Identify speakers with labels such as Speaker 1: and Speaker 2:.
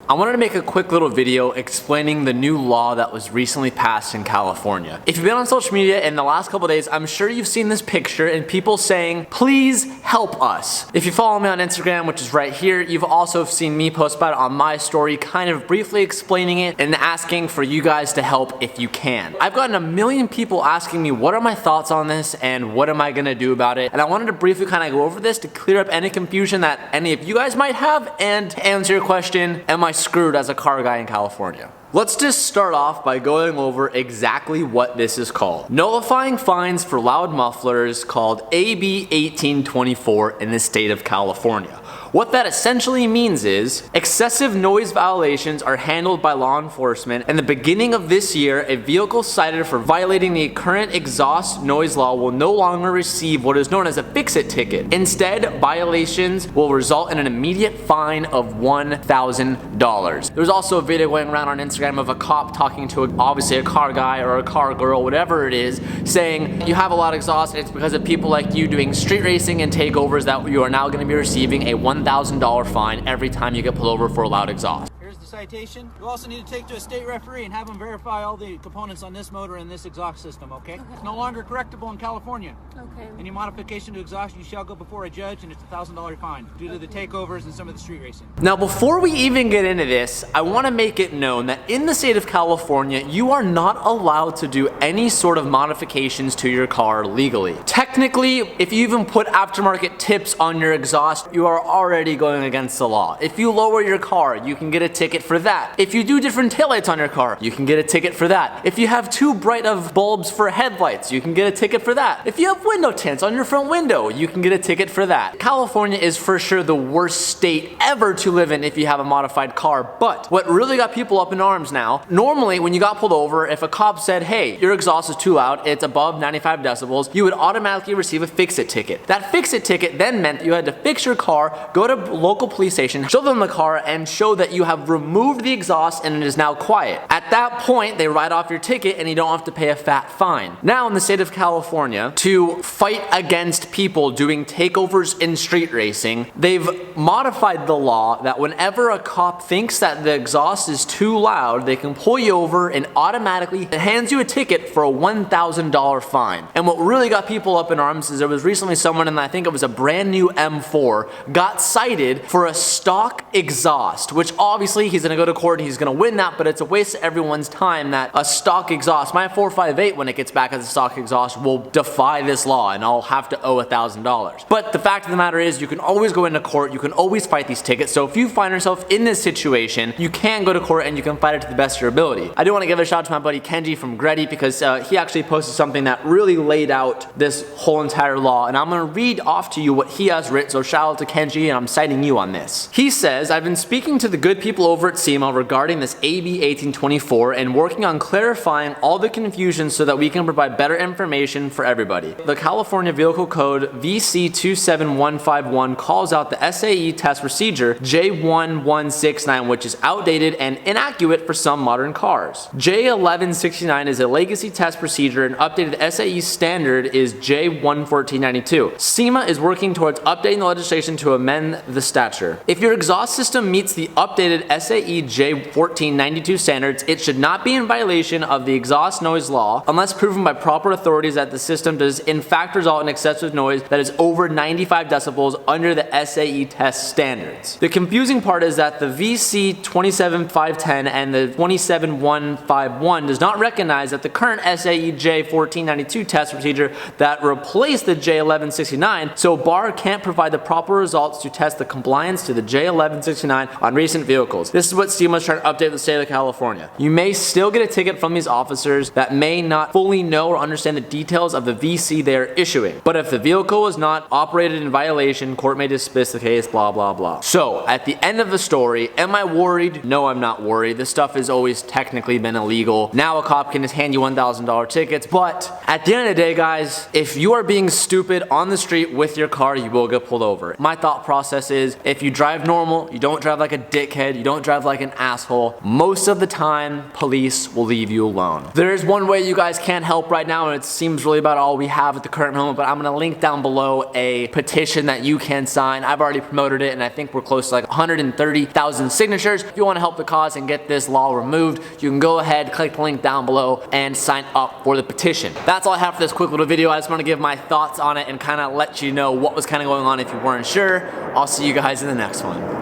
Speaker 1: I wanted to make a quick little video explaining the new law that was recently passed in California. If you've been on social media in the last couple days, I'm sure you've seen this picture and people saying, please help us. If you follow me on Instagram, which is right here, you've also seen me post about it on my story, kind of briefly explaining it and asking for you guys to help if you can. I've gotten a million people asking me what are my thoughts on this and what am I gonna do about it, and I wanted to briefly kind of go over this to clear up any confusion that any of you guys might have and to answer your question, am I screwed as a car guy in California? Let's just start off by going over exactly what this is called. Nullifying fines for loud mufflers, called AB 1824 in the state of California. What that essentially means is excessive noise violations are handled by law enforcement. In the beginning of this year, a vehicle cited for violating the current exhaust noise law will no longer receive what is known as a fix-it ticket. Instead, violations will result in an immediate fine of $1,000. There's also a video going around on Instagram of a cop talking to obviously a car guy or a car girl, whatever it is, saying you have a loud exhaust and it's because of people like you doing street racing and takeovers that you are now going to be receiving a $1,000 fine every time you get pulled over for a loud exhaust.
Speaker 2: Here's the citation. You also need to take to a state referee and have them verify all the components on this motor and this exhaust system, okay? It's no longer correctable in California.
Speaker 3: Okay.
Speaker 2: Any modification to exhaust, you shall go before a judge and it's a $1,000 fine due to the takeovers and some of the street racing.
Speaker 1: Now, before we even get into this, I want to make it known that in the state of California, you are not allowed to do any sort of modifications to your car legally. Technically, if you even put aftermarket tips on your exhaust, you are already going against the law. If you lower your car, you can get a ticket for that. If you do different taillights on your car, you can get a ticket for that. If you have too bright of bulbs for headlights, you can get a ticket for that. If you have window tints on your front window, you can get a ticket for that. California is for sure the worst state ever to live in if you have a modified car, but what really got people up in arms now, normally when you got pulled over, if a cop said, hey, your exhaust is too loud, it's above 95 decibels, you would automatically receive a fix-it ticket. That fix-it ticket then meant that you had to fix your car, go to local police station, show them the car, and show that you have removed the exhaust and it is now quiet. At that point, they write off your ticket and you don't have to pay a fat fine. Now in the state of California, to fight against people doing takeovers in street racing, they've modified the law that whenever a cop thinks that the exhaust is too loud, they can pull you over and automatically hands you a ticket for a $1,000 fine. And what really got people up in arms is there was recently someone, and I think it was a brand new M4, got cited for a stock exhaust, which obviously he's gonna go to court and he's gonna win that, but it's a waste of everyone's time that a stock exhaust, my 458 when it gets back as a stock exhaust, will defy this law and I'll have to owe $1,000. But the fact of the matter is you can always go into court, you can always fight these tickets, so if you find yourself in this situation, you can go to court and you can fight it to the best of your ability. I do want to give a shout out to my buddy Kenji from Gretty because he actually posted something that really laid out this whole entire law, and I'm going to read off to you what he has written, so shout out to Kenji, and I'm citing you on this. He says, I've been speaking to the good people over at SEMA regarding this AB 1824 and working on clarifying all the confusion so that we can provide better information for everybody. The California Vehicle Code VC 27151 calls out the SAE test procedure J1169, which is outdated and inaccurate for some modern cars. J1169 is a legacy test procedure, and updated SAE standard is J11492. SEMA is working towards updating the legislation to amend the statute. If your exhaust system meets the updated SAE J1492 standards, it should not be in violation of the exhaust noise law unless proven by proper authorities that the system does in fact result in excessive noise that is over 95 decibels under the SAE test standards. The confusing part is that the VC 27510 and the 27151 does not recognize that the current SAE J1492 test procedure that replaced the J1169, so BAR can't provide the proper results to test the compliance to the J1169 on recent vehicles. This is what SEMA is trying to update the state of California. You may still get a ticket from these officers that may not fully know or understand the details of the VC they are issuing, but if the vehicle is not operated in violation, court may dismiss the case, blah blah blah. So at the end of the story, am I worried? No, I'm not worried. This stuff has always technically been illegal. Now a cop can just hand you $1,000 tickets, but at the end of the day, guys, if you are being stupid on the street with your car, you will get pulled over. My thought process is, if you drive normal, you don't drive like a dickhead, you don't drive drive like an asshole, most of the time, police will leave you alone. There is one way you guys can't help right now, and it seems really about all we have at the current moment, but I'm gonna link down below a petition that you can sign. I've already promoted it, and I think we're close to like 130,000 signatures. If you wanna help the cause and get this law removed, you can go ahead, click the link down below, and sign up for the petition. That's all I have for this quick little video. I just wanna give my thoughts on it and kinda let you know what was kinda going on if you weren't sure. I'll see you guys in the next one.